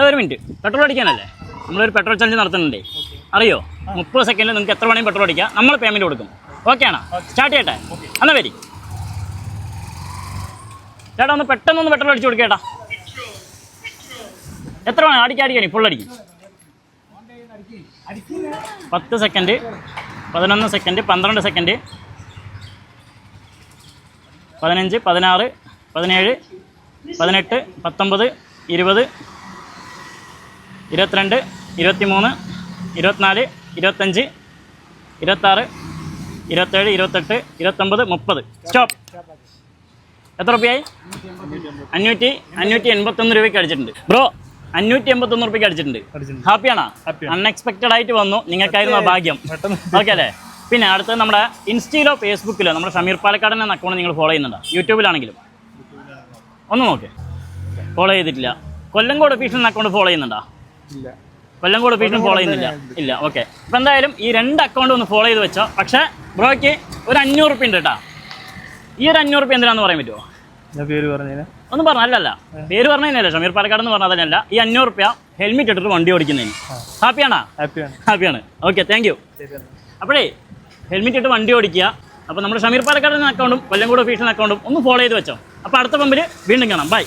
ഒരു minute, petrol അടിക്കാനല്ലേ? നമ്മളൊരു petrol challenge നടത്തുന്നുണ്ടേ, അറിയോ? 30 സെക്കൻഡിൽ നിങ്ങൾക്ക് എത്ര വേണമെങ്കിൽ പെട്രോൾ അടിക്കാം, നമ്മൾ പേയ്മെൻറ്റ് കൊടുക്കും. ഓക്കെ ആണോ? സ്റ്റാർട്ട് ചെയ്യട്ടെ? എന്നാൽ വരി ചേട്ടാ, ഒന്ന് പെട്ടെന്നൊന്ന് പെട്രോൾ അടിച്ചു കൊടുക്കേട്ടാ. എത്ര വേണം? അടിക്കാണി ഫുൾ അടിക്കും. 10 സെക്കൻഡ്, 11 സെക്കൻഡ്, 12 സെക്കൻഡ്, 15, 16, 17, 18, 19, 20, 22, 23, 24, 25, 26, 27, 28, 29, 30. സ്റ്റോപ്പ്. എത്ര രൂപയായി? 581 രൂപയ്ക്ക് അടിച്ചിട്ടുണ്ട് ബ്രോ. 581 രൂപയ്ക്ക് അടിച്ചിട്ടുണ്ട്. ഹാപ്പിയാണോ? അൺഎക്സ്പെക്റ്റഡ് ആയിട്ട് വന്നു, നിങ്ങൾക്കായിരുന്നു ഭാഗ്യം. ഓക്കെ അല്ലേ? പിന്നെ അടുത്തത് നമ്മുടെ ഇൻസ്റ്റയിലോ ഫേസ്ബുക്കിലോ നമ്മുടെ ഷമീർ പാലക്കാടൻ എന്ന അക്കൗണ്ട് നിങ്ങൾ ഫോളോ ചെയ്യുന്നുണ്ടോ? യൂട്യൂബിലാണെങ്കിലും ഒന്ന് നോക്ക്. ഫോളോ ചെയ്തിട്ടില്ല. കൊല്ലങ്കോട് ഒഫീഷ്യൽ അക്കൗണ്ട് ഫോളോ ചെയ്യുന്നുണ്ടോ? കൊല്ലങ്കോട് ഒഫീഷ്യൽ ഫോളോ ചെയ്യുന്നില്ല. ഇല്ല. ഓക്കെ. അപ്പോൾ എന്തായാലും ഈ 2 അക്കൗണ്ട് ഒന്ന് ഫോളോ ചെയ്ത് വെച്ചോ. പക്ഷേ ബ്രോയ്ക്ക് ഒരു 500 രൂപ ഉണ്ട് കേട്ടോ. ഈ ഒരു 500 രൂപ എന്തിനാന്ന് പറയാൻ പറ്റുമോ? പേര് പറഞ്ഞ ഒന്നും പറഞ്ഞല്ല, പേര് പറഞ്ഞതന്നെയല്ല, ഷമീർ പാലക്കാട് എന്ന് പറഞ്ഞാൽ തന്നെയല്ല. ഈ 500 രൂപ ഹെൽമെറ്റ് ഇട്ടിട്ട് വണ്ടി ഓടിക്കുന്നതിന്. ഹാപ്പിയാണോ? ഹാപ്പിയാണ്. Okay, thank you. അപ്പോഴേ ഹെൽമെറ്റ് ഇട്ട് വണ്ടി ഓടിക്കുക. അപ്പോൾ നമ്മുടെ ഷമീർ പാലക്കാട് എന്ന അക്കൗണ്ടും കൊല്ലങ്കോട് ഒഫീഷ്യൽ അക്കൗണ്ടും ഒന്ന് ഫോളോ ചെയ്ത് വെച്ചോ. അപ്പോൾ അടുത്ത പമ്പിൽ വീണ്ടും കാണാം. ബൈ.